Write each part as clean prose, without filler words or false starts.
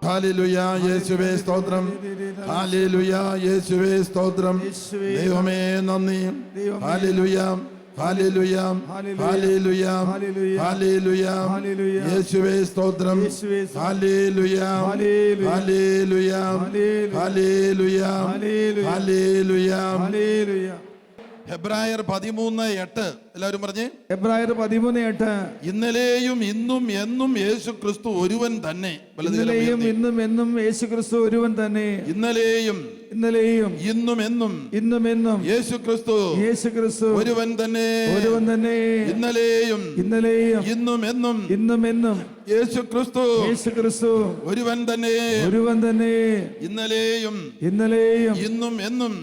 Hallelujah. യേശുവേ സ്തോത്രം. Hallelujah. യേശുവേ സ്തോത്രം. ദൈവമേ നന്ദി. ഹല്ലേലൂയ. ഹല്ലേലൂയ. ഹല്ലേലൂയ. ഹല്ലേലൂയ. യേശുവേ സ്തോത്രം. ഹല്ലേലൂയ. ഹല്ലേലൂയ. ഹല്ലേലൂയ. ഹല്ലേലൂയ. ഹെബ്രായർ 13:8 എല്ലാവരും പറഞ്ഞേ. ഹെബ്രായർ 13:8. ഇന്നലെയും ഇന്നും എന്നും യേശു ക്രിസ്തു ഒരുവൻ തന്നെ. ഇന്നലെയും ഇന്നും എന്നും യേശു ക്രിസ്തു ഒരുവൻ തന്നെ. ഇന്നലെയും ഇന്നും എന്നും യേശു ക്രിസ്തു ഒരുവൻ തന്നെ. ഇന്നലെയും ഇന്നും എന്നും യേശു ക്രിസ്തു ഒരുവൻ തന്നെ. ഇന്നലെയും ഇന്നും എന്നും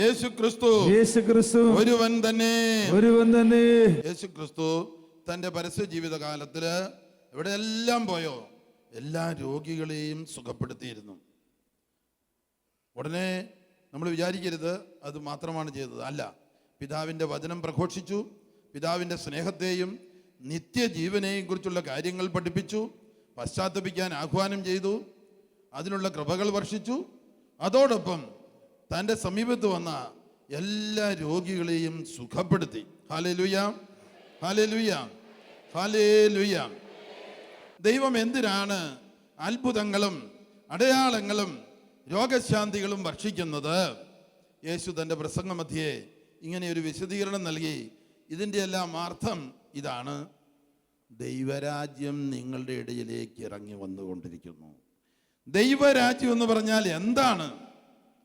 യേശു ക്രിസ്തു ഒരുവൻ തന്നെ. യേശു ക്രിസ്തു തന്റെ പരസ്യ ജീവിതകാലത്തില് എവിടെയെല്ലാം പോയോ എല്ലാ രോഗികളെയും സുഖപ്പെടുത്തിയിരുന്നു. ഉടനെ നമ്മൾ വിചാരിക്കരുത് അത് മാത്രമാണ് ചെയ്തത്. അല്ല, പിതാവിൻ്റെ വചനം പ്രഘോഷിച്ചു, പിതാവിൻ്റെ സ്നേഹത്തെയും നിത്യജീവനെയും കുറിച്ചുള്ള കാര്യങ്ങൾ പഠിപ്പിച്ചു, പശ്ചാത്തപിക്കാൻ ആഹ്വാനം ചെയ്തു, അതിനുള്ള കൃപകൾ വർഷിച്ചു. അതോടൊപ്പം തൻ്റെ സമീപത്ത് വന്ന എല്ലാ രോഗികളെയും സുഖപ്പെടുത്തി. ഹല്ലേലൂയ, ഹല്ലേലൂയ, ഹല്ലേലൂയ. ദൈവം എന്തിനാണ് അത്ഭുതങ്ങളും അടയാളങ്ങളും രോഗശാന്തികളും വർഷിക്കുന്നത്? യേശു തൻ്റെ പ്രസംഗമധ്യേ ഇങ്ങനെ ഒരു വിശദീകരണം നൽകി. ഇതിൻ്റെ എല്ലാം അർത്ഥം ഇതാണ്: ദൈവരാജ്യം നിങ്ങളുടെ ഇടയിലേക്ക് ഇറങ്ങി വന്നുകൊണ്ടിരിക്കുന്നു. ദൈവരാജ്യം എന്ന് പറഞ്ഞാൽ എന്താണ്?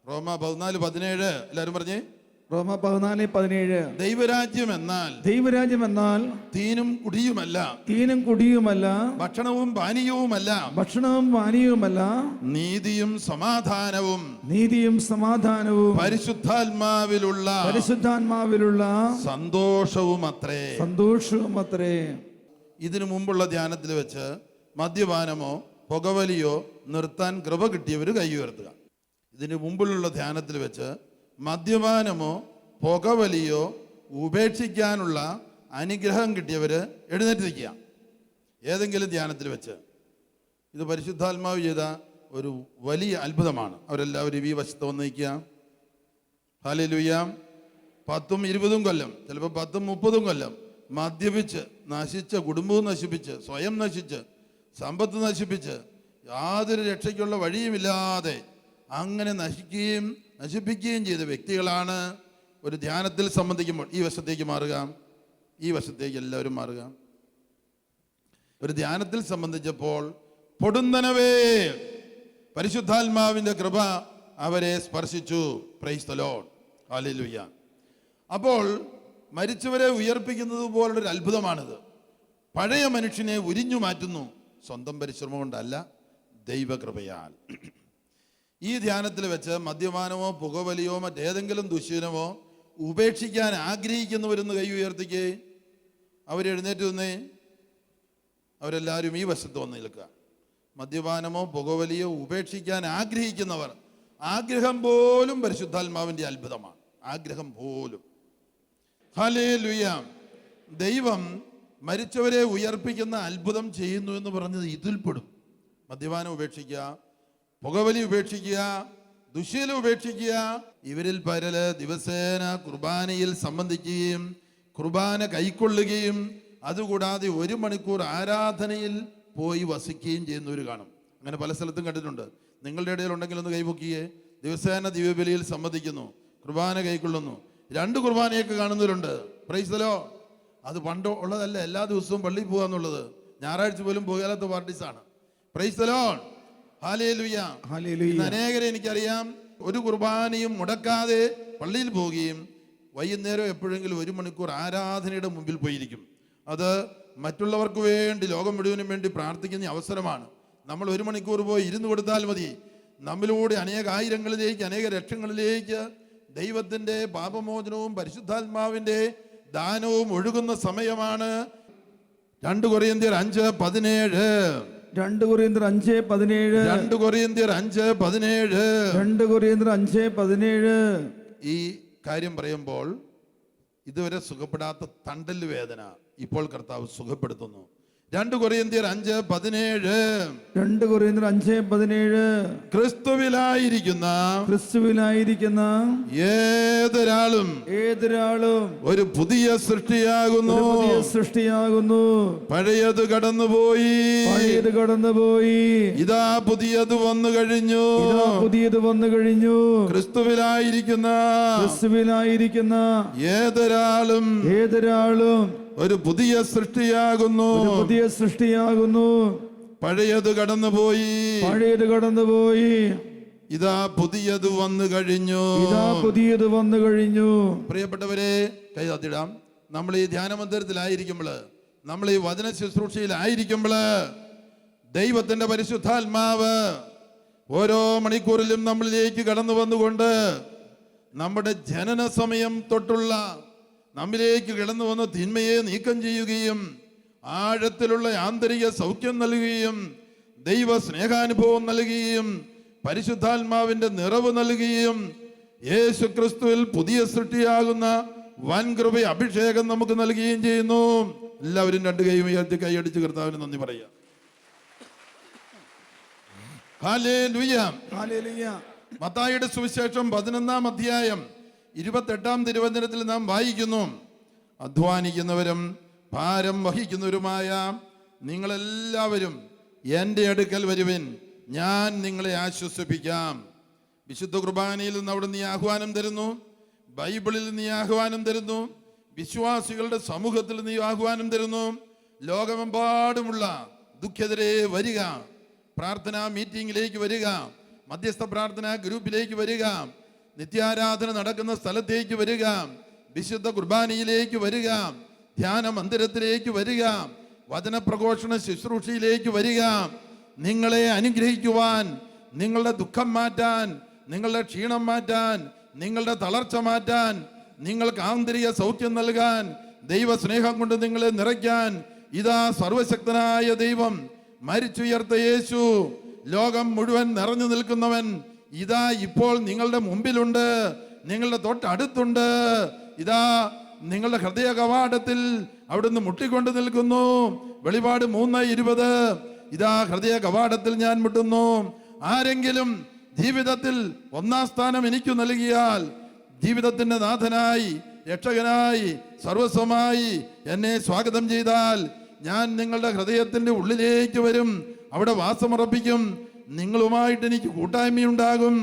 റോമ 14:17 എല്ലാവരും പറഞ്ഞേ. റോമ 14:17. ദൈവരാജ്യം എന്നാൽ തീനും കുടിയുമല്ല, ഭക്ഷണവും പാനീയവുമല്ല, നീതിയും സമാധാനവും പരിശുദ്ധാത്മാവിലുള്ള സന്തോഷവുമത്രേ. ഇതിനു മുമ്പുള്ള ധ്യാനത്തിൽ വെച്ച് മദ്യപാനമോ പുകവലിയോ നിർത്താൻ കൃപ കിട്ടിയവർ കൈ ഉയർത്തുക. ഇതിനു മുമ്പിലുള്ള ധ്യാനത്തിൽ വെച്ച് മദ്യപാനമോ പുകവലിയോ ഉപേക്ഷിക്കാനുള്ള അനുഗ്രഹം കിട്ടിയവര് എഴുന്നേറ്റ് നിൽക്കുക. ഏതെങ്കിലും ധ്യാനത്തിൽ വെച്ച്. ഇത് പരിശുദ്ധാത്മാവ് ചെയ്ത ഒരു വലിയ അത്ഭുതമാണ്. അവരെല്ലാവരും ഈ വശത്ത് വന്ന് നിൽക്കുക. ഹല്ലേലൂയ. 10-20 കൊല്ലം, ചിലപ്പോൾ 10-30 കൊല്ലം മദ്യപിച്ച് നശിച്ച കുടുംബവും നശിപ്പിച്ച്, സ്വയം നശിച്ച്, സമ്പത്ത് നശിപ്പിച്ച്, യാതൊരു രക്ഷയ്ക്കുള്ള വഴിയുമില്ലാതെ അങ്ങനെ നശിപ്പിക്കുകയും ചെയ്ത വ്യക്തികളാണ് ഒരു ധ്യാനത്തിൽ സംബന്ധിക്കുമ്പോൾ. ഈ വശത്തേക്ക് മാറുക, ഈ വശത്തേക്ക് എല്ലാവരും മാറുക. ഒരു ധ്യാനത്തിൽ സംബന്ധിച്ചപ്പോൾ പൊടുന്നനവേ പരിശുദ്ധാത്മാവിൻ്റെ കൃപ അവരെ സ്പർശിച്ചു. Price the Lord. ഹല്ലേലൂയ. അപ്പോൾ മരിച്ചവരെ ഉയർപ്പിക്കുന്നത് പോലുള്ളൊരു അത്ഭുതമാണിത്. പഴയ മനുഷ്യനെ ഉരിഞ്ഞു മാറ്റുന്നു. സ്വന്തം പരിശ്രമം കൊണ്ടല്ല, ദൈവകൃപയാൽ. ഈ ധ്യാനത്തിൽ വെച്ച് മദ്യപാനമോ പുകവലിയോ മറ്റേതെങ്കിലും ദുശ്ശീലമോ ഉപേക്ഷിക്കാൻ ആഗ്രഹിക്കുന്നവരെന്ന് കൈ ഉയർത്തിക്കേ. അവരെഴുന്നേറ്റ് നിന്നേ. അവരെല്ലാവരും ഈ വശത്ത് വന്ന് നിൽക്കുക. മദ്യപാനമോ പുകവലിയോ ഉപേക്ഷിക്കാൻ ആഗ്രഹിക്കുന്നവർ, ആഗ്രഹം പോലും പരിശുദ്ധാത്മാവിൻ്റെ അത്ഭുതമാണ്. ആഗ്രഹം പോലും. ഹല്ലേലൂയ. ദൈവം മരിച്ചവരെ ഉയർപ്പിക്കുന്ന അത്ഭുതം ചെയ്യുന്നു എന്ന് പറഞ്ഞത് ഇതിൽപ്പെടും. മദ്യപാനം ഉപേക്ഷിക്കുക, പുകവലി ഉപേക്ഷിക്കുക, ദുശ്ശീലം ഉപേക്ഷിക്കുക. ഇവരിൽ പലര് ദിവസേന കുർബാനയിൽ സംബന്ധിക്കുകയും കുർബാന കൈക്കൊള്ളുകയും അതുകൂടാതെ 1 മണിക്കൂർ ആരാധനയിൽ പോയി വസിക്കുകയും ചെയ്യുന്നവർ കാണും. അങ്ങനെ പല സ്ഥലത്തും കണ്ടിട്ടുണ്ട്. നിങ്ങളുടെ ഇടയിൽ ഉണ്ടെങ്കിൽ ഒന്ന് കൈപൊക്കിയേ. ദിവസേന ദിവ്യബലിയിൽ സംബന്ധിക്കുന്നു, കുർബാന കൈക്കൊള്ളുന്നു. 2 കുർബാനയൊക്കെ കാണുന്നവരുണ്ട്. Praise the Lord. അത് പണ്ട് ഉള്ളതല്ല, എല്ലാ ദിവസവും പള്ളിയിൽ പോകുക എന്നുള്ളത്. ഞായറാഴ്ച പോലും പോകാത്ത പാർട്ടീസാണ്. Praise the Lord. ഹല്ലേലൂയ. അനേകരെ എനിക്കറിയാം 1 കുർബാനയും മുടക്കാതെ പള്ളിയിൽ പോവുകയും വൈകുന്നേരം എപ്പോഴെങ്കിലും 1 മണിക്കൂർ ആരാധനയുടെ മുമ്പിൽ പോയിരിക്കും. അത് മറ്റുള്ളവർക്ക് വേണ്ടി, ലോകം മുഴുവനും വേണ്ടി പ്രാർത്ഥിക്കുന്ന അവസരമാണ്. നമ്മൾ 1 മണിക്കൂർ പോയി ഇരുന്ന് കൊടുത്താൽ മതി. നമ്മിലൂടെ അനേക ആയിരങ്ങളിലേക്ക്, അനേക ലക്ഷങ്ങളിലേക്ക് ദൈവത്തിൻ്റെ പാപമോചനവും പരിശുദ്ധാത്മാവിൻ്റെ ദാനവും ഒഴുകുന്ന സമയമാണ്. 2 കൊരിന്ത്യർ 5:17. 2 കൊരിന്ത്യർ 5:17. ഈ കാര്യം പറയുമ്പോൾ ഇതുവരെ സുഖപ്പെടാത്ത തണ്ടൽ വേദന ഇപ്പോൾ കർത്താവ് സുഖപ്പെടുത്തുന്നു. 2 കൊരിന്ത്യർ 5:17. 2 കൊരിന്ത്യർ 5:17. ക്രിസ്തുവിലായിരിക്കുന്ന ഏതൊരാളും ഒരു പുതിയ സൃഷ്ടിയാകുന്നു. പഴയത് കടന്നുപോയി, ഇതാ പുതിയത് വന്നു കഴിഞ്ഞു. ക്രിസ്തുവിലായിരിക്കുന്ന ഏതൊരാളും ഒരു പുതിയ സൃഷ്ടിയാകുന്നു. പഴയത് കടന്നുപോയി, ഇതാ പുതിയത് വന്നു കഴിഞ്ഞു. പ്രിയപ്പെട്ടവരെ, കൈ തത്തിടാം. നമ്മൾ ഈ ധ്യാന മന്ദിരത്തിലായിരിക്കുമ്പോൾ, നമ്മൾ ഈ വചന ശുശ്രൂഷയിലായിരിക്കുമ്പോൾ ദൈവത്തിന്റെ പരിശുദ്ധാത്മാവ് ഓരോ മണിക്കൂറിലും നമ്മളിലേക്ക് കടന്നു വന്നുകൊണ്ട് നമ്മുടെ ജനന സമയം തൊട്ടുള്ള നമ്മിലേക്ക് കിടന്നു വന്ന തിന്മയെ നീക്കം ചെയ്യുകയും ആഴത്തിലുള്ള ആന്തരിക സൗഖ്യം നൽകുകയും ദൈവ സ്നേഹാനുഭവം നൽകുകയും പരിശുദ്ധാത്മാവിന്റെ നിറവ് നൽകുകയും യേശു ക്രിസ്തുവിൽ പുതിയ സൃഷ്ടിയാകുന്ന വൻകൃപ അഭിഷേകം നമുക്ക് നൽകുകയും ചെയ്യുന്നു. എല്ലാവരും 2 കൈയും ഉയർത്തി കൈയടിച്ച് കർത്താവിന് നന്ദി പറയാം. ഹല്ലേലൂയ. മത്തായിയുടെ സുവിശേഷം 11-ാം അധ്യായം 28-ാം തിരുവചനത്തിൽ നാം വായിക്കുന്നു, അധ്വാനിക്കുന്നവരും ഭാരം വഹിക്കുന്നവരുമായ നിങ്ങളെല്ലാവരും എൻ്റെ അടുക്കൽ വരുവിൻ, ഞാൻ നിങ്ങളെ ആശ്വസിപ്പിക്കാം. വിശുദ്ധ കുർബാനയിൽ നിന്ന് അവിടെ നീ ആഹ്വാനം തരുന്നു, ബൈബിളിൽ നീ ആഹ്വാനം തരുന്നു, വിശ്വാസികളുടെ സമൂഹത്തിൽ നീ ആഹ്വാനം തരുന്നു. ലോകമെമ്പാടുമുള്ള ദുഃഖിതരെ വരിക, പ്രാർത്ഥനാ മീറ്റിംഗിലേക്ക് വരിക, മധ്യസ്ഥ പ്രാർത്ഥനാ ഗ്രൂപ്പിലേക്ക് വരിക, നിത്യാരാധന നടക്കുന്ന സ്ഥലത്തേക്ക് വരിക, വിശുദ്ധ കുർബാനയിലേക്ക് വരിക, ധ്യാന മന്ദിരത്തിലേക്ക് വരിക, വചനപ്രഘോഷണ ശുശ്രൂഷയിലേക്ക് വരിക. നിങ്ങളെ അനുഗ്രഹിക്കുവാൻ, നിങ്ങളുടെ ദുഃഖം മാറ്റാൻ, നിങ്ങളുടെ ക്ഷീണം മാറ്റാൻ, നിങ്ങളുടെ തളർച്ച മാറ്റാൻ, നിങ്ങൾക്ക് ആന്തരിക സൗഖ്യം നൽകാൻ, ദൈവസ്നേഹം കൊണ്ട് നിങ്ങളെ നിറയ്ക്കാൻ ഇതാ സർവശക്തനായ ദൈവം, മരിച്ചുയർത്ത യേശു, ലോകം മുഴുവൻ നിറഞ്ഞു നിൽക്കുന്നവൻ ഇതാ ഇപ്പോൾ നിങ്ങളുടെ മുമ്പിലുണ്ട്, നിങ്ങളുടെ തൊട്ടടുത്തുണ്ട്. ഇതാ നിങ്ങളുടെ ഹൃദയ കവാടത്തിൽ അവിടുന്ന് മുട്ടിക്കൊണ്ട് നിൽക്കുന്നു. വെളിപാട് 3:20. ഇതാ ഹൃദയ കവാടത്തിൽ ഞാൻ മുട്ടുന്നു. ആരെങ്കിലും ജീവിതത്തിൽ 1-ാം സ്ഥാനം എനിക്ക് നൽകിയാൽ, ജീവിതത്തിന്റെ നാഥനായി രക്ഷകനായി സർവസ്വമായി എന്നെ സ്വാഗതം ചെയ്താൽ, ഞാൻ നിങ്ങളുടെ ഹൃദയത്തിന്റെ ഉള്ളിലേക്ക് വരും, അവിടെ വാസമുറപ്പിക്കും, നിങ്ങളുമായിട്ട് എനിക്ക് കൂട്ടായ്മയുണ്ടാകും.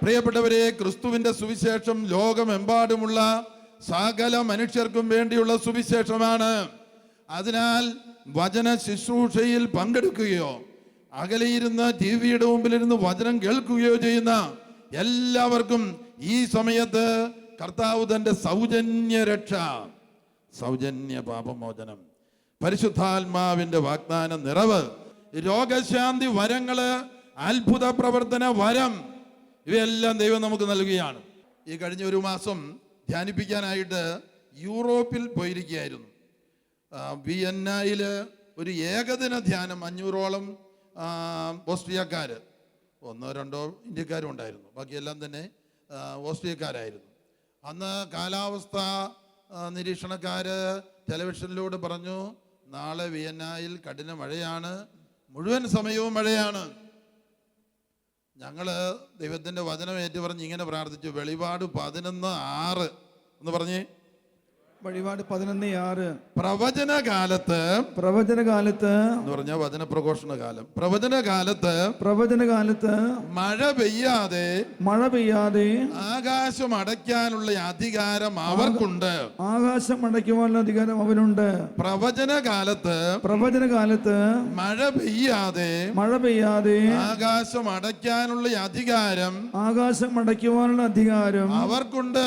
പ്രിയപ്പെട്ടവരെ, ക്രിസ്തുവിന്റെ സുവിശേഷം ലോകമെമ്പാടുമുള്ള സകല മനുഷ്യർക്കും വേണ്ടിയുള്ള സുവിശേഷമാണ്. അതിനാൽ വചന ശുശ്രൂഷയിൽ പങ്കെടുക്കുകയോ അകലെയിരുന്ന് ടിവിയുടെ മുമ്പിലിരുന്ന് വചനം കേൾക്കുകയോ ചെയ്യുന്ന എല്ലാവർക്കും ഈ സമയത്ത് കർത്താവ് തന്റെ സൗജന്യ രക്ഷ, സൗജന്യ പാപമോചനം, പരിശുദ്ധാത്മാവിന്റെ വാഗ്ദാന നിറവ്, രോഗശാന്തി വരങ്ങള്, അത്ഭുത പ്രവർത്തന വരം, ഇവയെല്ലാം ദൈവം നമുക്ക് നൽകുകയാണ്. ഈ കഴിഞ്ഞ ഒരു മാസം ധ്യാനിപ്പിക്കാനായിട്ട് യൂറോപ്പിൽ പോയിരിക്കുകയായിരുന്നു. വിയന്നയിൽ ഒരു ഏകദിന ധ്യാനം, 500ഓളം ഓസ്ട്രിയക്കാര്, 1-2 ഇന്ത്യക്കാരും ഉണ്ടായിരുന്നു, ബാക്കിയെല്ലാം തന്നെ ഓസ്ട്രിയക്കാരായിരുന്നു. അന്ന് കാലാവസ്ഥ നിരീക്ഷണക്കാര് ടെലിവിഷനിലൂടെ പറഞ്ഞു, നാളെ വിയന്നയിൽ കഠിന മഴയാണ്, മുഴുവൻ സമയവും മഴയാണ്. ഞങ്ങള് ദൈവത്തിന്റെ വചനം ഏറ്റുപറഞ്ഞ് ഇങ്ങനെ പ്രാർത്ഥിച്ചു, വെളിപാട് 11:6 എന്ന് പറഞ്ഞേ. വെളിപാട് 11:6. പ്രവചനകാലത്ത് എന്ന് പറഞ്ഞാൽ വചന പ്രഘോഷണ കാലം. പ്രവചനകാലത്ത് മഴ പെയ്യാതെ ആകാശം അടയ്ക്കാനുള്ള അധികാരം അവർക്കുണ്ട്. ആകാശം അടയ്ക്കുവാനുള്ള അധികാരം അവനുണ്ട്. പ്രവചനകാലത്ത് മഴ പെയ്യാതെ ആകാശം അടയ്ക്കാനുള്ള അധികാരം അവർക്കുണ്ട്.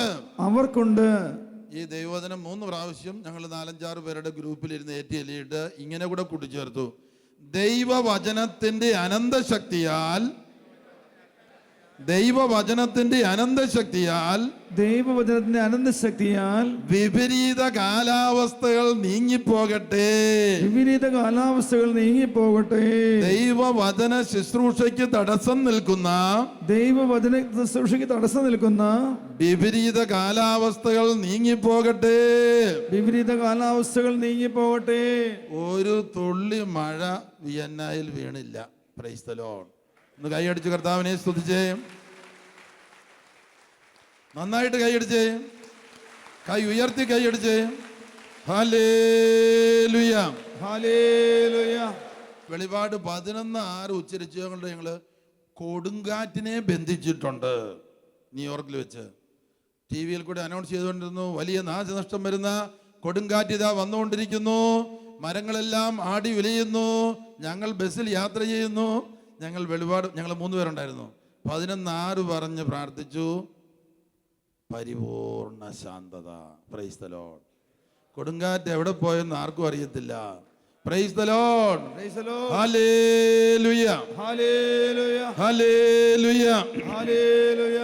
ഈ ദൈവവചനം 3 പ്രാവശ്യം ഞങ്ങൾ 4-5 പേരുടെ ഗ്രൂപ്പിലിരുന്ന് ഏറ്റിയിട്ട് ഇങ്ങനെ കൂടെ കൂട്ടിച്ചേർത്തു, ദൈവവചനത്തിന്റെ അനന്തശക്തിയാൽ ദൈവവചനത്തിന്റെ അനന്തശക്തിയാൽ ദൈവവചനത്തിന്റെ അനന്തശക്തിയാൽ വിപരീത കാലാവസ്ഥകൾ നീങ്ങിപ്പോകട്ടെ. വിപരീത കാലാവസ്ഥകൾ നീങ്ങിപ്പോകട്ടെ. ദൈവവചന ശുശ്രൂഷയ്ക്ക് തടസ്സം നിൽക്കുന്ന ദൈവവചന ശുശ്രൂഷയ്ക്ക് തടസ്സം നിൽക്കുന്ന വിപരീത കാലാവസ്ഥകൾ നീങ്ങിപ്പോകട്ടെ. വിപരീത കാലാവസ്ഥകൾ നീങ്ങിപ്പോകട്ടെ. ഒരു തുള്ളി മഴ വിയന്നയിൽ വീണില്ല. Praise the Lord. ഒന്ന് കൈയടിച്ച് കർത്താവിനെ സ്തുതിച്ചേ. നന്നായിട്ട് കൈയടിച്ചേ. കൈ ഉയർത്തി കൈയടിച്ചേ. Hallelujah, hallelujah. വെളിപാട് 11:6 ഉച്ചരിച്ചുകൊണ്ട് ഞങ്ങൾ കൊടുങ്കാറ്റിനെ ബന്ധിച്ചിട്ടുണ്ട്. ന്യൂയോർക്കിൽ വെച്ച് TV-യിൽ കൂടെ അനൗൺസ് ചെയ്തുകൊണ്ടിരുന്നു, വലിയ നാശനഷ്ടം വരുന്ന കൊടുങ്കാറ്റ് ഇതാ വന്നുകൊണ്ടിരിക്കുന്നു, മരങ്ങളെല്ലാം ആടി ഉലയുന്നു, ഞങ്ങൾ ബസ്സിൽ യാത്ര ചെയ്യുന്നു. ഞങ്ങൾ 3 പേരുണ്ടായിരുന്നു. 11:6 പറഞ്ഞ് പ്രാർത്ഥിച്ചു. പരിപൂർണ ശാന്തത. Price the Lord. കൊടുങ്കാറ്റ് എവിടെ പോയെന്ന് ആർക്കും അറിയത്തില്ല. Price the Lord. ഹല്ലേലൂയ, ഹല്ലേലൂയ, ഹല്ലേലൂയ, ഹല്ലേലൂയ.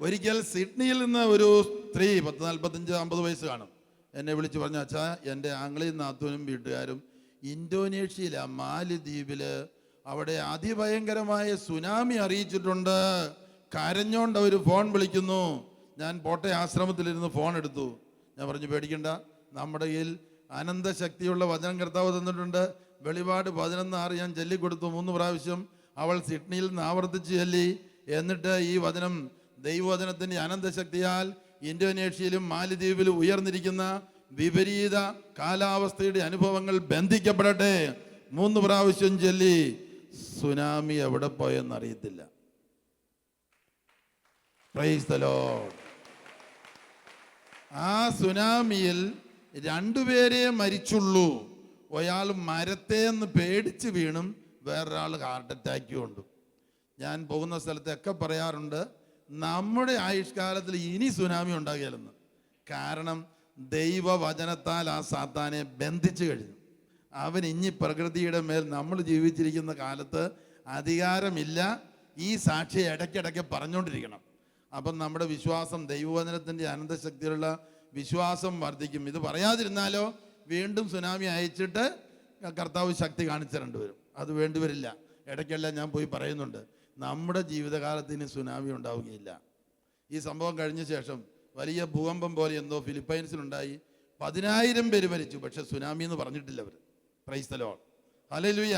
ഒരിക്കൽ സിഡ്നിയിൽ നിന്ന് ഒരു സ്ത്രീ 45-50 വയസ്സ് കാണും എന്നെ വിളിച്ച് പറഞ്ഞ, അച്ഛാ, എൻ്റെ ആംഗ്ലയും നാത്തൂനും വീട്ടുകാരും ഇന്തോനേഷ്യയിലെ മാലിദ്വീപില് അവിടെ അതിഭയങ്കരമായ സുനാമി അറിയിച്ചിട്ടുണ്ട്. കരഞ്ഞോണ്ട് അവർ ഫോൺ വിളിക്കുന്നു. ഞാൻ പോട്ടെ ആശ്രമത്തിലിരുന്ന് ഫോൺ എടുത്തു. ഞാൻ പറഞ്ഞു, പേടിക്കണ്ട, നമ്മുടെ കയ്യിൽ അനന്തശക്തിയുള്ള വചനം കർത്താവ് തന്നിട്ടുണ്ട്. വെളിപാട് 11:6 ഞാൻ ചൊല്ലിക്കൊടുത്തു 3 പ്രാവശ്യം. അവൾ സിഡ്നിയിൽ നിന്ന് ആവർത്തിച്ച് ചൊല്ലി. എന്നിട്ട് ഈ വചനം, ദൈവവചനത്തിൻ്റെ അനന്തശക്തിയാൽ ഇന്തോനേഷ്യയിലും മാലിദ്വീപിലും ഉയർന്നിരിക്കുന്ന വിപരീത കാലാവസ്ഥയുടെ അനുഭവങ്ങൾ ബന്ധിക്കപ്പെടട്ടെ 3 പ്രാവശ്യം ചൊല്ലി. സുനാമി എവിടെ പോയെന്നറിയത്തില്ല. Price the Lord. ആ സുനാമിയിൽ 2 പേരെ മരിച്ചുള്ളൂ. ഒരാൾ മരത്തേന്ന് പേടിച്ച് വീണും വേറൊരാൾ ഹാർട്ട് അറ്റാക്കും ഉണ്ട്. ഞാൻ പോകുന്ന സ്ഥലത്തൊക്കെ പറയാറുണ്ട്, നമ്മുടെ ആയുഷ്കാലത്തിൽ ഇനി സുനാമി ഉണ്ടാകില്ലെന്ന്. കാരണം ദൈവവചനത്താൽ ആ സാത്താനെ ബന്ധിച്ചു കഴിഞ്ഞു. അവൻ ഇനി പ്രകൃതിയുടെ മേൽ നമ്മൾ ജീവിച്ചിരിക്കുന്ന കാലത്ത് അധികാരമില്ല. ഈ സാക്ഷിയെ ഇടയ്ക്കിടയ്ക്ക് പറഞ്ഞുകൊണ്ടിരിക്കണം. അപ്പം നമ്മുടെ വിശ്വാസം, ദൈവവചനത്തിൻ്റെ അനന്തശക്തിയിലുള്ള വിശ്വാസം വർദ്ധിക്കും. ഇത് പറയാതിരുന്നാലോ വീണ്ടും സുനാമി അയച്ചിട്ട് കർത്താവ് ശക്തി കാണിച്ചിട്ടുണ്ട് വരും. അത് വേണ്ടിവരില്ല. ഇടയ്ക്കെല്ലാം ഞാൻ പോയി പറയുന്നുണ്ട്, നമ്മുടെ ജീവിതകാലത്തിന് സുനാമി ഉണ്ടാവുകയില്ല. ഈ സംഭവം കഴിഞ്ഞ ശേഷം വലിയ ഭൂകമ്പം പോലെ എന്തോ ഫിലിപ്പൈൻസിലുണ്ടായി. 10,000 പേര് മരിച്ചു. പക്ഷെ സുനാമി എന്ന് പറഞ്ഞിട്ടില്ല അവർ. Praise the Lord. ഹല്ലേലൂയ.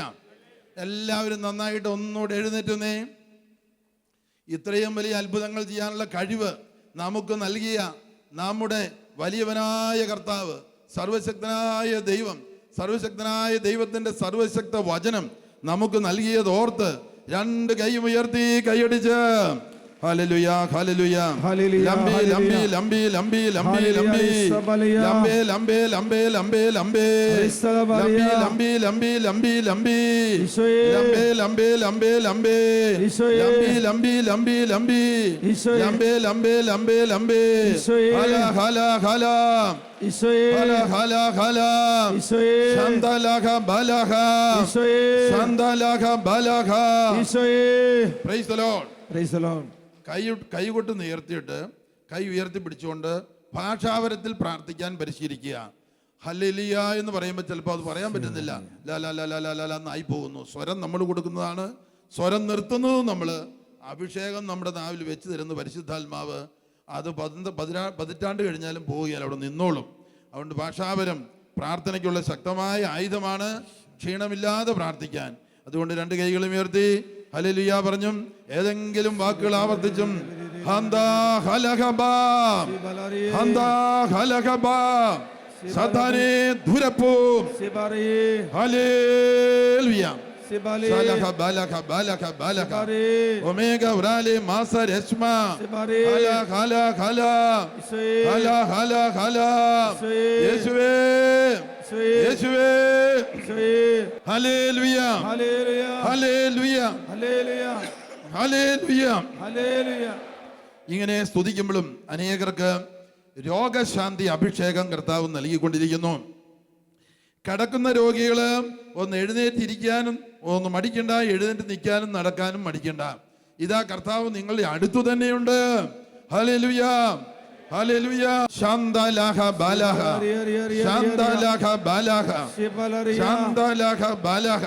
എല്ലാവരും നന്നായിട്ട് ഒന്നുകൂടെ എഴുന്നേറ്റുന്നേ. ഇത്രയും വലിയ അത്ഭുതങ്ങൾ ചെയ്യാനുള്ള കഴിവ് നമുക്ക് നൽകിയ നമ്മുടെ വലിയവനായ കർത്താവ്, സർവശക്തനായ ദൈവം, സർവശക്തനായ ദൈവത്തിൻ്റെ സർവശക്ത വചനം നമുക്ക് നൽകിയത് ഓർത്ത് 2 കൈയും ഉയർത്തി കൈയടിച്ച് ഹല്ലേലൂയ, ഹല്ലേലൂയ. ലംബി ലംബി ലംബി ലംബി ലംബി ലംബി ലംബേ ലംബേ ലംബേ ലംബേ ലംബേ ലംബി ലംബി ലംബി ലംബി ലംബേ ലംബേ ലംബേ ലംബേ ലംബി ലംബി ലംബി ലംബി ലംബേ ലംബേ ലംബേ ഹല ഹല ഹല ഹല ഹല ഹല ശന്തലഹ ബലഹ ശന്തലഹ ബലഹ. Praise the Lord. Praise the Lord. കൈ കൊണ്ട് ഉയർത്തിയിട്ട് കൈ ഉയർത്തി പിടിച്ചുകൊണ്ട് ഭാഷാവരത്തിൽ പ്രാർത്ഥിക്കാൻ പരിശീലിക്കുക. ഹല്ലേലൂയ എന്ന് പറയുമ്പോൾ ചിലപ്പോൾ അത് പറയാൻ പറ്റുന്നില്ല. ലാ ലാ ലാ ലാ ലാ എന്നായി പോകുന്നു. സ്വരം നമ്മൾ കൊടുക്കുന്നതാണ്, സ്വരം നിർത്തുന്നതും നമ്മൾ. അഭിഷേകം നമ്മുടെ നാവിൽ വെച്ച് തരുന്ന പരിശുദ്ധാത്മാവ് അത് 10 കഴിഞ്ഞാലും പോവുകയാൽ അവിടെ നിന്നോളും. അതുകൊണ്ട് ഭാഷാവരം പ്രാർത്ഥനയ്ക്കുള്ള ശക്തമായ ആയുധമാണ്. ക്ഷീണമില്ലാതെ പ്രാർത്ഥിക്കാൻ. അതുകൊണ്ട് 2 കൈകളും ഉയർത്തി ഹല്ലേലൂയ പറഞ്ഞും ഏതെങ്കിലും വാക്കുകൾ ആവർത്തിച്ചും ഹന്ദാ ഹലഹബാ ഹന്ദാ ഹലഹബാ സദാനേ ദുരപ്പോ ഹല്ലേലൂയ. സലഹ ബലഹ ബലഹ ബലഹ ഒമേഗ ഉറാലെ മാസ രശ്മ ഹല ഹല ഹല ഹല ഹല ഹല യേശുവേ യേശുവേ ഹല്ലേലൂയ ഹല്ലേലൂയ ഹല്ലേലൂയ ഹല്ലേലൂയ ഹല്ലേലൂയ. ഇങ്ങനെ സ്തുതിക്കുമ്പോഴും അനേകർക്ക് രോഗശാന്തി അഭിഷേകം കർത്താവ് നൽകിക്കൊണ്ടിരിക്കുന്നു. കിടക്കുന്ന രോഗികള് ഒന്ന് എഴുന്നേറ്റിരിക്കാനും ഒന്ന് മടിക്കണ്ട, എഴുന്നേറ്റ് നിൽക്കാനും നടക്കാനും മടിക്കണ്ട. ഇതാ കർത്താവ് നിങ്ങളുടെ അടുത്തു തന്നെയുണ്ട്. ഹല്ലേലൂയ, ഹല്ലേലൂയ. ശാന്തലഹ ബലഹ, ശാന്തലഹ ബലഹ, ശാന്തലഹ ബലഹ,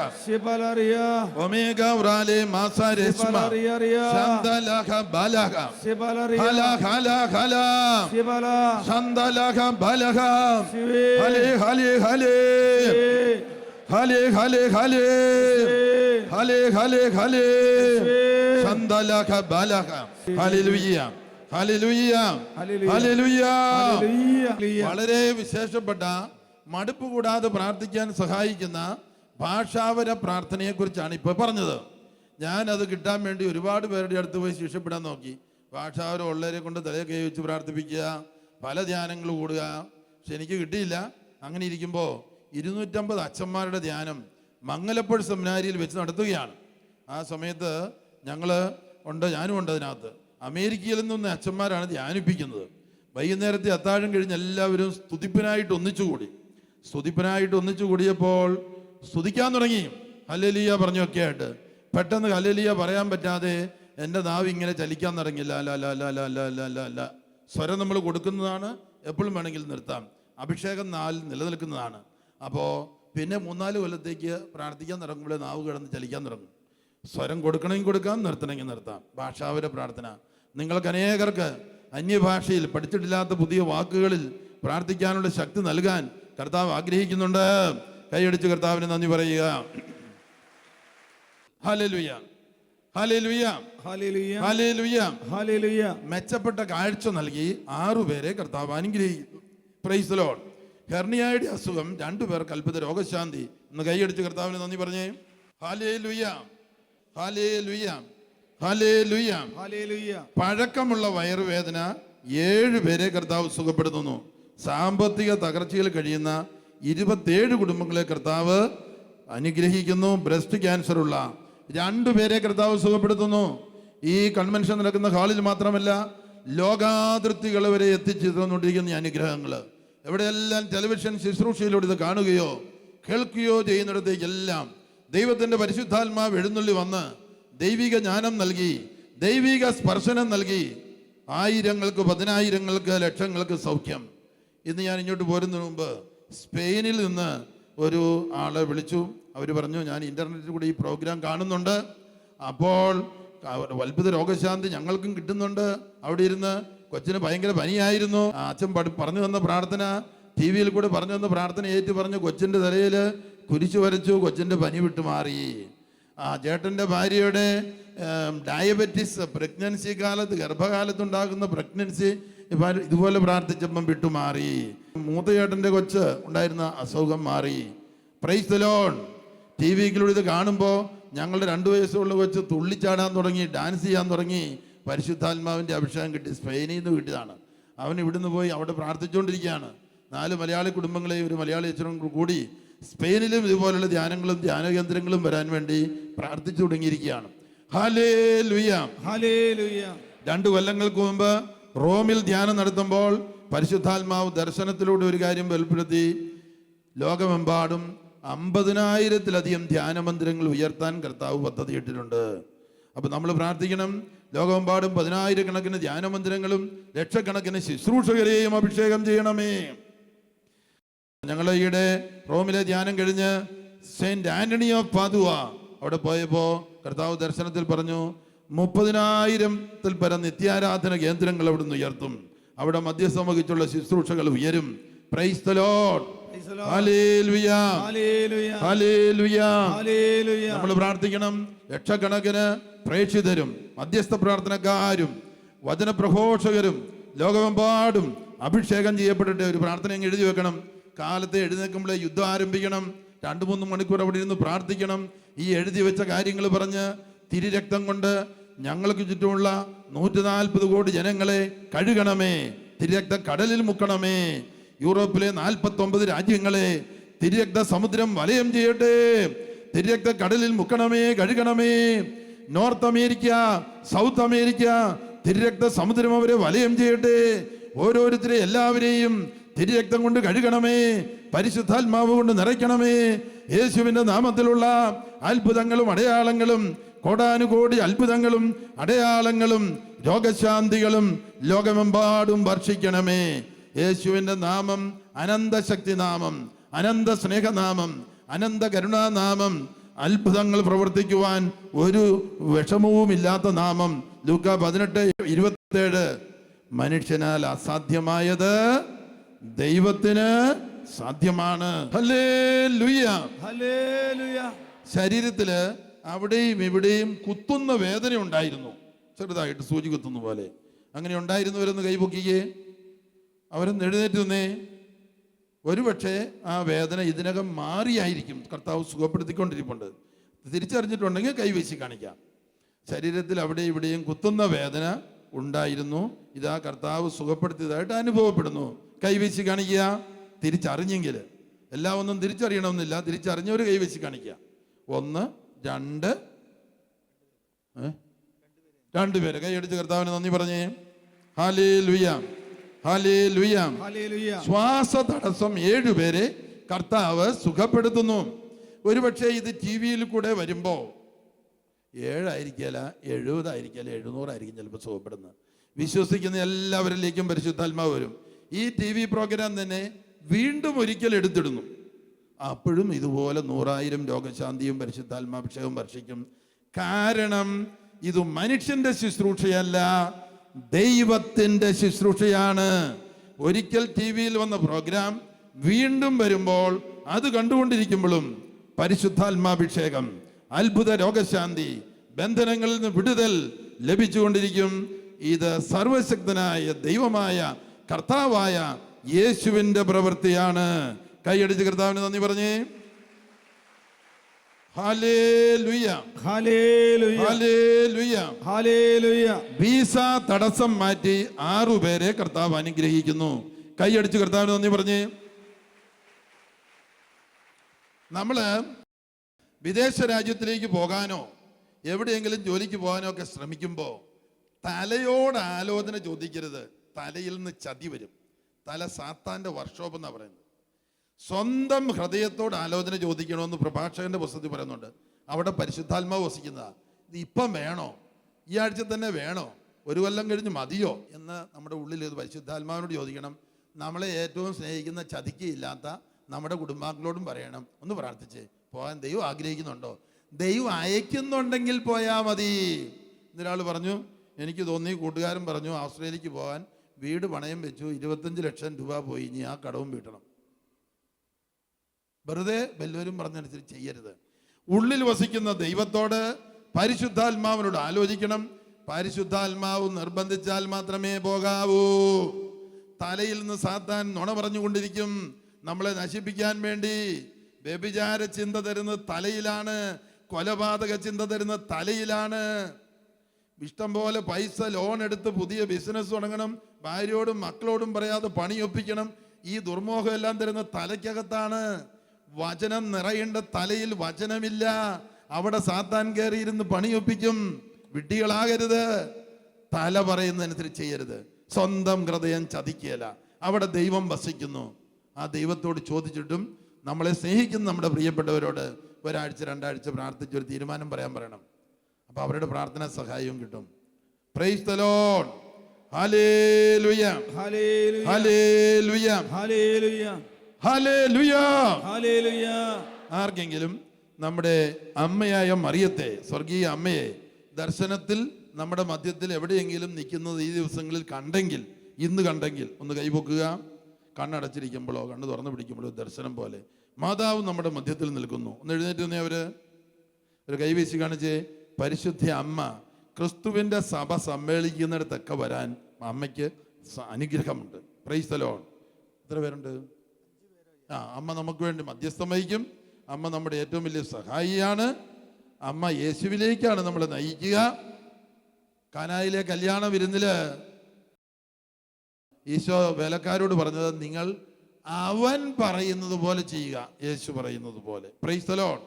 ഒമേഗ ഉറാലെ മാസരസ്മ, ശാന്തലഹ ബലഹ, ഹല ഹല ഹല, ശാന്തലഹ ബലഹ, ഹലേ ഹലേ ഹലേ, ഹലേ ഹലേ ഹലേ, ഹലേ ഹലേ ഹലേ, ശാന്തലഹ ബലഹ. ഹല്ലേലൂയ, ഹല്ലേലൂയ, ഹല്ലേലൂയ. വളരെ വിശേഷപ്പെട്ട മടുപ്പ് കൂടാതെ പ്രാർത്ഥിക്കാൻ സഹായിക്കുന്ന ഭാഷാവര പ്രാർത്ഥനയെ കുറിച്ചാണ് ഇപ്പൊ പറഞ്ഞത്. ഞാൻ അത് കിട്ടാൻ വേണ്ടി ഒരുപാട് പേരുടെ അടുത്ത് പോയി ശിക്ഷപ്പെടാൻ നോക്കി. ഭാഷാവരം ഉള്ളവരെ കൊണ്ട് തലയെ കൈ വെച്ച് പ്രാർത്ഥിപ്പിക്കുക, പല ധ്യാനങ്ങൾ കൂടുക, പക്ഷെ എനിക്ക് കിട്ടിയില്ല. അങ്ങനെ ഇരിക്കുമ്പോൾ 250 അച്ഛന്മാരുടെ ധ്യാനം മംഗലപ്പുഴ സെമിനാരിയിൽ വെച്ച് നടത്തുകയാണ്. ആ സമയത്ത് ഞാനും ഉണ്ട് അതിനകത്ത്. അമേരിക്കയിൽ നിന്ന് അച്ഛന്മാരാണ് ധ്യാനിപ്പിക്കുന്നത്. വൈകുന്നേരത്തെ അത്താഴം കഴിഞ്ഞ് എല്ലാവരും സ്തുതിപ്പിനായിട്ട് ഒന്നിച്ചു കൂടിയപ്പോൾ സ്തുതിക്കാൻ തുടങ്ങി. ഹല്ലേലൂയ പറഞ്ഞൊക്കെ ആയിട്ട് പെട്ടെന്ന് ഹല്ലേലൂയ പറയാൻ പറ്റാതെ എൻ്റെ നാവ് ഇങ്ങനെ ചലിക്കാൻ തുടങ്ങില്ല. അല്ല സ്വരം നമ്മൾ കൊടുക്കുന്നതാണ്, എപ്പോഴും വേണമെങ്കിലും നിർത്താം. അഭിഷേകം നിലനിൽക്കുന്നതാണ്. അപ്പോൾ പിന്നെ 3-4 കൊല്ലത്തേക്ക് പ്രാർത്ഥിക്കാൻ തുടങ്ങുമ്പോൾ നാവ് കിടന്ന് ചലിക്കാൻ തുടങ്ങും. സ്വരം കൊടുക്കണമെങ്കിൽ കൊടുക്കാം, നിർത്തണമെങ്കിൽ നിർത്താം. ഭാഷാവര പ്രാർത്ഥന നിങ്ങൾക്ക് അനേകർക്ക് അന്യഭാഷയിൽ പഠിച്ചിട്ടില്ലാത്ത പുതിയ വാക്കുകളിൽ പ്രാർത്ഥിക്കാനുള്ള ശക്തി നൽകാൻ കർത്താവ് ആഗ്രഹിക്കുന്നുണ്ട്. കൈയടിച്ച് കർത്താവിന് നന്ദി പറയുക. ഹല്ലേലൂയ, ഹല്ലേലൂയ, ഹല്ലേലൂയ, ഹല്ലേലൂയ. മെച്ചപ്പെട്ട കാഴ്ച നൽകി 6 പേരെ കർത്താവ് അനുഗ്രഹിക്കുന്നു. Price the Lord. ഹെർണിയയുടെ അസുഖം 2 പേർക്ക് അത്ഭുത രോഗശാന്തി. ഒന്ന് കൈയടിച്ച് കർത്താവിന് നന്ദി പറഞ്ഞേ. ഹല്ലേലൂയ, ഹല്ലേലൂയ, ഹല്ലേലൂയ, ഹല്ലേലൂയ. പഴക്കമുള്ള വയറുവേദന 7 പേരെ കർത്താവ് സുഖപ്പെടുത്തുന്നു. സാമ്പത്തിക തകർച്ചയിൽ കഴിയുന്ന 27 കുടുംബങ്ങളെ കർത്താവ് അനുഗ്രഹിക്കുന്നു. ബ്രസ്റ്റ് ക്യാൻസർ ഉള്ള 2 പേരെ കർത്താവ് സുഖപ്പെടുത്തുന്നു. ഈ കൺവെൻഷൻ നടക്കുന്ന ഹാളിൽ മാത്രമല്ല, ലോകാതിർത്തികൾ വരെ എത്തിച്ചേർന്നുകൊണ്ടിരിക്കുന്ന ഈ അനുഗ്രഹങ്ങൾ എവിടെയെല്ലാം ടെലിവിഷൻ ശുശ്രൂഷയിലൂടെ ഇത് കാണുകയോ കേൾക്കുകയോ ചെയ്യുന്നിടത്തേക്കെല്ലാം ദൈവത്തിൻ്റെ പരിശുദ്ധാത്മാവ് എഴുന്നള്ളി വന്ന് ദൈവിക ജ്ഞാനം നൽകി, ദൈവിക സ്പർശനം നൽകി 1000-ങ്ങൾക്ക് 10,000-ങ്ങൾക്ക് ലക്ഷങ്ങൾക്ക് സൗഖ്യം. ഇന്ന് ഞാൻ ഇങ്ങോട്ട് പോരുന്നതിന് മുമ്പ് സ്പെയിനിൽ നിന്ന് ഒരു ആളെ വിളിച്ചു. അവർ പറഞ്ഞു, ഞാൻ ഇൻ്റർനെറ്റിൽ കൂടി ഈ പ്രോഗ്രാം കാണുന്നുണ്ട്, അപ്പോൾ അത്ഭുത രോഗശാന്തി ഞങ്ങൾക്കും കിട്ടുന്നുണ്ട്. അവിടെ ഇരുന്ന് കൊച്ചിന് ഭയങ്കര പനിയായിരുന്നു. അച്ഛൻ പറഞ്ഞു തന്ന പ്രാർത്ഥന, TV യിൽ കൂടെ പറഞ്ഞു തന്ന പ്രാർത്ഥന ഏറ്റു പറഞ്ഞു കൊച്ചിൻ്റെ തലയിൽ കുരിശു വരച്ചു. കൊച്ചിൻ്റെ പനി വിട്ടുമാറി. ചേട്ടൻ്റെ ഭാര്യയുടെ ഡയബറ്റിസ് പ്രഗ്നൻസി കാലത്ത്, ഗർഭകാലത്തുണ്ടാകുന്ന പ്രഗ്നൻസി ഇതുപോലെ പ്രാർത്ഥിച്ചപ്പം വിട്ടുമാറി. മൂത്ത ചേട്ടൻ്റെ കൊച്ച് ഉണ്ടായിരുന്ന അസുഖം മാറി. Price the Lord. TV-യിലൂടെ ഇത് കാണുമ്പോൾ ഞങ്ങളുടെ 2 വയസ്സുള്ള കൊച്ച് തുള്ളിച്ചാടാൻ തുടങ്ങി, ഡാൻസ് ചെയ്യാൻ തുടങ്ങി. പരിശുദ്ധാത്മാവിൻ്റെ അഭിഷേകം കിട്ടി. സ്പെയിനിൽ നിന്ന് കിട്ടിയതാണ്. അവൻ ഇവിടുന്ന് പോയി അവിടെ പ്രാർത്ഥിച്ചുകൊണ്ടിരിക്കുകയാണ്. 4 മലയാളി കുടുംബങ്ങളെയും ഒരു മലയാളി അച്ഛനും കൂടി സ്പെയിനിലും ഇതുപോലുള്ള ധ്യാനങ്ങളും ധ്യാന കേന്ദ്രങ്ങളും വരാൻ വേണ്ടി പ്രാർത്ഥിച്ചു തുടങ്ങിയിരിക്കുകയാണ്. Hallelujah, hallelujah. 2 കൊല്ലങ്ങൾക്ക് മുമ്പ് റോമിൽ ധ്യാനം നടത്തുമ്പോൾ പരിശുദ്ധാത്മാവ് ദർശനത്തിലൂടെ ഒരു കാര്യം വെളിപ്പെടുത്തി. ലോകമെമ്പാടും 50,000-ത്തിലധികം ധ്യാന മന്ദിരങ്ങൾ ഉയർത്താൻ കർത്താവ് പദ്ധതിയിട്ടിട്ടുണ്ട്. അപ്പം നമ്മൾ പ്രാർത്ഥിക്കണം. ലോകമെമ്പാടും 10,000-കണക്കിന് ധ്യാന മന്ദിരങ്ങളും ലക്ഷക്കണക്കിന് ശുശ്രൂഷകരെയും അഭിഷേകം ചെയ്യണമേ. ഞങ്ങൾ ഈയിടെ റോമിലെ ധ്യാനം കഴിഞ്ഞ് സെയിന്റ് ആന്റണി ഓഫ് പാദുവ അവിടെ പോയപ്പോൾ കർത്താവ് ദർശനത്തിൽ പറഞ്ഞു, 30,000-ത്തിൽ പരം നിത്യാരാധന കേന്ദ്രങ്ങൾ അവിടെ നിന്ന് ഉയർത്തും. അവിടെ മധ്യസ്ഥം വഹിച്ചുള്ള ശുശ്രൂഷകൾ ഉയരും. Price the Lord. Hallelujah, hallelujah. നമ്മൾ പ്രാർത്ഥിക്കണം. ലക്ഷക്കണക്കിന് പ്രേക്ഷിതരും മധ്യസ്ഥ പ്രാർത്ഥനക്കാരും വചനപ്രഘോഷകരും ലോകമെമ്പാടും അഭിഷേകം ചെയ്യപ്പെട്ടിട്ട് ഒരു പ്രാർത്ഥന എഴുതി വെക്കണം. കാലത്തെ എഴുന്നേൽക്കുമ്പോഴേ യുദ്ധം ആരംഭിക്കണം. 2-3 മണിക്കൂർ അവിടെ ഇരുന്ന് പ്രാർത്ഥിക്കണം. ഈ എഴുതി വെച്ച കാര്യങ്ങൾ പറഞ്ഞ് തിരുരക്തം കൊണ്ട് ഞങ്ങൾക്ക് ചുറ്റുമുള്ള 140 കോടി ജനങ്ങളെ കഴുകണമേ. തിരുരക്ത കടലിൽ മുക്കണമേ. യൂറോപ്പിലെ 49 രാജ്യങ്ങളെ തിരുരക്ത സമുദ്രം വലയം ചെയ്യട്ടെ. തിരുരക്ത കടലിൽ മുക്കണമേ, കഴുകണമേ. നോർത്ത് അമേരിക്ക, സൗത്ത് അമേരിക്ക, തിരുരക്ത സമുദ്രം അവരെ വലയം ചെയ്യട്ടെ. ഓരോരുത്തരെ എല്ലാവരെയും തിരുരക്തം കൊണ്ട് കഴുകണമേ. പരിശുദ്ധാത്മാവ് കൊണ്ട് നിറയ്ക്കണമേ. യേശുവിൻ്റെ നാമത്തിലുള്ള അത്ഭുതങ്ങളും അടയാളങ്ങളും കോടാനുകോടി അത്ഭുതങ്ങളും അടയാളങ്ങളും രോഗശാന്തികളും ലോകമെമ്പാടും വർഷിക്കണമേ. യേശുവിൻ്റെ നാമം അനന്തശക്തി നാമം, അനന്ത സ്നേഹനാമം, അനന്ത കരുണാനാമം, അത്ഭുതങ്ങൾ പ്രവർത്തിക്കുവാൻ ഒരു വിഷമവുമില്ലാത്ത നാമം. ലൂക്കാ 18:27. മനുഷ്യനാൽ അസാധ്യമായത് ദൈവത്തിന് സാധ്യമാണ്. ഹല്ലേലൂയ. ഹല്ലേലൂയ. ശരീരത്തില് അവിടെയും ഇവിടെയും കുത്തുന്ന വേദന ഉണ്ടായിരുന്നു, ചെറുതായിട്ട് സൂചി കുത്തുന്ന പോലെ. അങ്ങനെ ഉണ്ടായിരുന്നവരൊന്ന് കൈപൊക്കിയേ, അവരൊന്ന് എഴുന്നേറ്റ് നിന്നേ. ഒരുപക്ഷെ ആ വേദന ഇതിനകം മാറിയായിരിക്കും, കർത്താവ് സുഖപ്പെടുത്തിക്കൊണ്ടിരിപ്പുണ്ട്. തിരിച്ചറിഞ്ഞിട്ടുണ്ടെങ്കിൽ കൈവീശി കാണിക്കാം. ശരീരത്തിൽ അവിടെ ഇവിടെയും കുത്തുന്ന വേദന ഉണ്ടായിരുന്നു, ഇതാ കർത്താവ് സുഖപ്പെടുത്തിയതായിട്ട് അനുഭവപ്പെടുന്നു. കൈവീശി കാണിക്കുക. തിരിച്ചറിഞ്ഞെങ്കിൽ, എല്ലാം ഒന്നും തിരിച്ചറിയണമെന്നില്ല, തിരിച്ചറിഞ്ഞവർ കൈവീശി കാണിക്കുക. 1 2 രണ്ടുപേര് കൈയടിച്ച് കർത്താവിന് നന്ദി പറഞ്ഞേ. ഹല്ലേലൂയ, ഹല്ലേലൂയ. ഹല്ലേലൂയ. ശ്വാസ തടസ്സം 7 പേരെ കർത്താവ് സുഖപ്പെടുത്തുന്നു. ഒരുപക്ഷെ ഇത് ടി വിയിൽ കൂടെ വരുമ്പോൾ 7 ആയിരിക്കല, 70 ആയിരിക്കല, 700 ആയിരിക്കും ചിലപ്പോൾ സുഖപ്പെടുന്നത്. വിശ്വസിക്കുന്ന എല്ലാവരിലേക്കും പരിശുദ്ധാത്മാവ് വരും. ഈ ടി വി പ്രോഗ്രാം തന്നെ വീണ്ടും ഒരിക്കൽ എടുത്തിടുന്നു. അപ്പോഴും ഇതുപോലെ 100,000 രോഗശാന്തിയും പരിശുദ്ധാത്മാഭിഷേകവും വർഷിക്കും. കാരണം ഇത് മനുഷ്യന്റെ ശുശ്രൂഷയല്ല, ദൈവത്തിന്റെ ശുശ്രൂഷയാണ്. ഒരിക്കൽ ടി വിയിൽ വന്ന പ്രോഗ്രാം വീണ്ടും വരുമ്പോൾ അത് കണ്ടുകൊണ്ടിരിക്കുമ്പോഴും പരിശുദ്ധാത്മാഭിഷേകം, അത്ഭുത രോഗശാന്തി, ബന്ധനങ്ങളിൽ നിന്ന് വിടുതൽ ലഭിച്ചുകൊണ്ടിരിക്കും. ഇത് സർവശക്തനായ ദൈവമായ കർത്താവായ യേശുവിന്റെ പ്രവൃത്തിയാണ്. കൈയടിച്ച് കർത്താവിന് നന്ദി പറഞ്ഞേ. ഹല്ലേലൂയ, ഹല്ലേലൂയ. ഹല്ലേലൂയ, ഹല്ലേലൂയ. വീസ തടസ്സം മാറ്റി 6 പേരെ കർത്താവ് അനുഗ്രഹിക്കുന്നു. കൈയടിച്ച് കർത്താവിന് നന്ദി പറഞ്ഞേ. നമ്മള് വിദേശ രാജ്യത്തിലേക്ക് പോകാനോ എവിടെയെങ്കിലും ജോലിക്ക് പോകാനോ ഒക്കെ ശ്രമിക്കുമ്പോൾ തലയോട് ആലോചന ചോദിക്കരുത്. തലയിൽ നിന്ന് ചതി വരും. തല സാത്താന്റെ വർക്ക്ഷോപ്പ് എന്നാണ് പറയുന്നത്. സ്വന്തം ഹൃദയത്തോട് ആലോചന ചോദിക്കണമെന്ന് പ്രഭാഷകന്റെ പുസ്തകത്തിൽ പറയുന്നുണ്ട്. അവിടെ പരിശുദ്ധാത്മാവ് വസിക്കുന്നതാ. ഇത് ഇപ്പം വേണോ, ഈ ആഴ്ച തന്നെ വേണോ, 1 കൊല്ലം കഴിഞ്ഞ് മതിയോ എന്ന് നമ്മുടെ ഉള്ളിൽ ഇത് പരിശുദ്ധാത്മാവിനോട് ചോദിക്കണം. നമ്മളെ ഏറ്റവും സ്നേഹിക്കുന്ന ചതിക്കയില്ലാത്ത നമ്മുടെ കുടുംബാംഗങ്ങളോടും പറയണം, ഒന്ന് പ്രാർത്ഥിച്ച് പോകാൻ ദൈവം ആഗ്രഹിക്കുന്നുണ്ടോ, ദൈവം അയക്കുന്നുണ്ടെങ്കിൽ പോയാൽ മതി. ഇന്നൊരാൾ പറഞ്ഞു, എനിക്ക് തോന്നി, കൂട്ടുകാരൻ പറഞ്ഞു, ഓസ്ട്രേലിയക്ക് പോകാൻ വീട് പണയം വെച്ചു, 25 ലക്ഷം രൂപ പോയി, ഇനി ആ കടവും വീട്ടണം. വെറുതെ വല്ലവരും പറഞ്ഞനുസരിച്ച് ചെയ്യരുത്. ഉള്ളിൽ വസിക്കുന്ന ദൈവത്തോട് പരിശുദ്ധാത്മാവിനോട് ആലോചിക്കണം. പരിശുദ്ധാത്മാവ് നിർബന്ധിച്ചാൽ മാത്രമേ പോകാവൂ. തലയിൽ നിന്ന് സാത്താൻ നുണ പറഞ്ഞുകൊണ്ടിരിക്കും നമ്മളെ നശിപ്പിക്കാൻ വേണ്ടി. വ്യഭിചാര ചിന്ത തരുന്നത് തലയിലാണ്, കൊലപാതക ചിന്ത തരുന്നത് തലയിലാണ്. ഇഷ്ടം പോലെ പൈസ ലോൺ എടുത്ത് പുതിയ ബിസിനസ് തുടങ്ങണം, ഭാര്യയോടും മക്കളോടും പറയാതെ പണിയൊപ്പിക്കണം. ഈ ദുർമോഹം എല്ലാം തരുന്ന തലയ്ക്കകത്താണ്. വചനം നിറയേണ്ട തലയിൽ വചനമില്ല, അവിടെ സാത്താൻ കയറിയിരുന്ന് പണിയൊപ്പിക്കും. വിഡ്ഢികളാകരുത്. തല പറയുന്നതനുസരിച്ച് ചെയ്യരുത്. സ്വന്തം ഹൃദയം ചതിക്കുകയില്ല, അവിടെ ദൈവം വസിക്കുന്നു. ആ ദൈവത്തോട് ചോദിച്ചിട്ടും നമ്മളെ സ്നേഹിക്കുന്ന നമ്മുടെ പ്രിയപ്പെട്ടവരോട് 1 ആഴ്ച 2 ആഴ്ച പ്രാർത്ഥിച്ച് ഒരു തീരുമാനം പറയാൻ പറയണം. അപ്പൊ അവരുടെ പ്രാർത്ഥന സഹായവും കിട്ടും. Price the Lord. ഹല്ലേലൂയ, ഹല്ലേലൂയ. ഹല്ലേലൂയ, ഹല്ലേലൂയ. ഹല്ലേലൂയ. ഹല്ലേലൂയ. ആർക്കെങ്കിലും നമ്മുടെ അമ്മയായ മറിയത്തെ, സ്വർഗീയ അമ്മയെ ദർശനത്തിൽ നമ്മുടെ മധ്യത്തിൽ എവിടെയെങ്കിലും നിൽക്കുന്നത് ഈ ദിവസങ്ങളിൽ കണ്ടെങ്കിൽ, ഇന്ന് കണ്ടെങ്കിൽ ഒന്ന് കൈപൊക്കുക. കണ്ണടച്ചിരിക്കുമ്പോഴോ കണ്ണ് തുറന്നു പിടിക്കുമ്പോഴോ ദർശനം പോലെ മാതാവ് നമ്മുടെ മധ്യത്തിൽ നിൽക്കുന്നു. ഒന്ന് എഴുന്നേറ്റ് തന്നെ അവര് ഒരു കൈവീശി കാണിച്ചേ. പരിശുദ്ധ അമ്മ ക്രിസ്തുവിൻ്റെ സഭ സമ്മേളിക്കുന്നിടത്തൊക്കെ വരാൻ അമ്മയ്ക്ക് അനുഗ്രഹമുണ്ട്. Price the Lord. എത്ര പേരുണ്ട്? അമ്മ നമുക്ക് വേണ്ടി മധ്യസ്ഥം വഹിക്കും. അമ്മ നമ്മുടെ ഏറ്റവും വലിയ സഹായിയാണ്. അമ്മ യേശുവിലേക്കാണ് നമ്മളെ നയിക്കുക. കാനായിലെ കല്യാണ വിരുന്നില് ഈശോ വേലക്കാരോട് പറഞ്ഞത്, നിങ്ങൾ അവൻ പറയുന്നത് പോലെ ചെയ്യുക, യേശു പറയുന്നത് പോലെ. Price the Lord.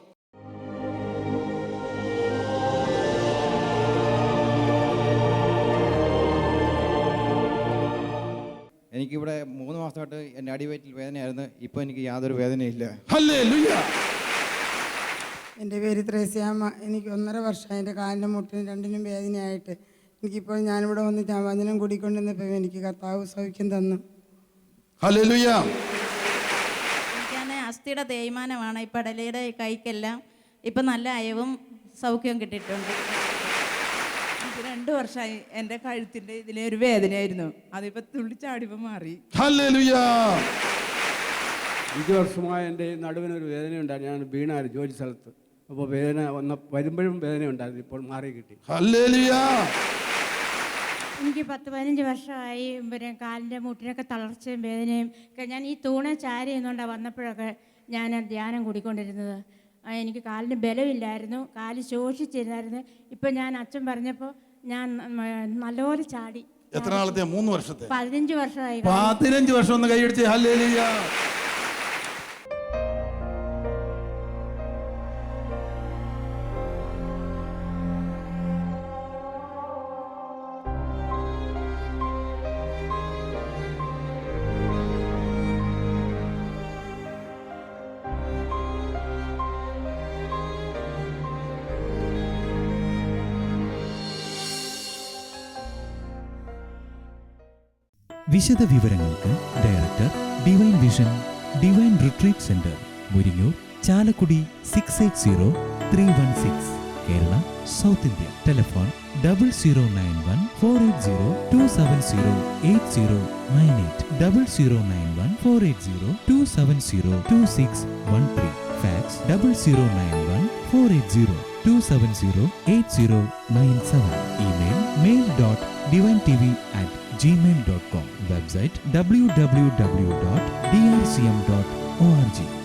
എനിക്കിവിടെ 3 മാസമായിട്ട് എൻ്റെ അടിവയറ്റിൽ വേദനയായിരുന്നു. ഇപ്പോൾ എനിക്ക് യാതൊരു വേദനയില്ല. ഹല്ലേലൂയ. എൻ്റെ പേര് ത്രേസ്യാമ്മ. എനിക്ക് 1.5 വർഷമായി എൻ്റെ കാലിൻ്റെ മുട്ടിന് രണ്ടിനും വേദനയായിട്ട്. എനിക്കിപ്പോൾ ഞാനിവിടെ വന്ന് ഞാൻ വചനം കൂടിക്കൊണ്ടിരുന്നപ്പോൾ എനിക്ക് കർത്താവ് സൗഖ്യം തന്നു. ഹല്ലേലൂയ. എനിക്കാണ് അസ്ഥിയുടെ തേയ്മാനമാണ് ഈ പടലയുടെ കൈക്കെല്ലാം. ഇപ്പം നല്ല അയവും സൗഖ്യവും കിട്ടിയിട്ടുണ്ട്. 2 വർഷമായി എൻ്റെ കഴുത്തിൻ്റെ ഇതിലെ ഒരു വേദനയായിരുന്നു. അതിപ്പോൾ തുള്ളിച്ചാടിപ്പോൾ മാറി. ഹല്ലേലൂയ. 5 വർഷമായി എൻ്റെ നടുവിനൊരു വേദനയുണ്ടായിരുന്നു. ഞാൻ വീണായിരുന്നു ജോലി സ്ഥലത്ത്. അപ്പോൾ വേദന വരുമ്പോഴും വേദന ഉണ്ടായിരുന്നു. ഇപ്പോൾ മാറി കിട്ടി. ഹല്ലേലൂയ. എനിക്ക് 10-15 വർഷമായി പിന്നെ കാലിൻ്റെ മുട്ടിനൊക്കെ തളർച്ചയും വേദനയും ഒക്കെ. ഞാൻ ഈ തൂണെ ചാരി എന്നുകൊണ്ടാണ് വന്നപ്പോഴൊക്കെ ഞാൻ ധ്യാനം കൂടിക്കൊണ്ടിരുന്നത്. എനിക്ക് കാലിന് ബലമില്ലായിരുന്നു, കാല് ശോഷിച്ചിരുന്നായിരുന്നു. ഇപ്പം ഞാൻ അച്ഛൻ പറഞ്ഞപ്പോൾ ഞാൻ നല്ലപോലെ ചാടി. എത്ര നാളത്തെ? 3 വർഷത്തെ? 15 വർഷമായി. 15 വർഷം. ഒന്ന് കൈയടിച്ച് ഹല്ലേലൂയ. വിശദ വിവരങ്ങൾക്ക് director Divine Vision Divine Retreat Centre, Muringoor, Chalakudy 680316, Kerala, south India. Telephone 0091-480-270-8098, 0091-480-270-2613. Fax 0091-480-270-8097. Email mail.divinetv@gmail.com. Website www.drcm.org.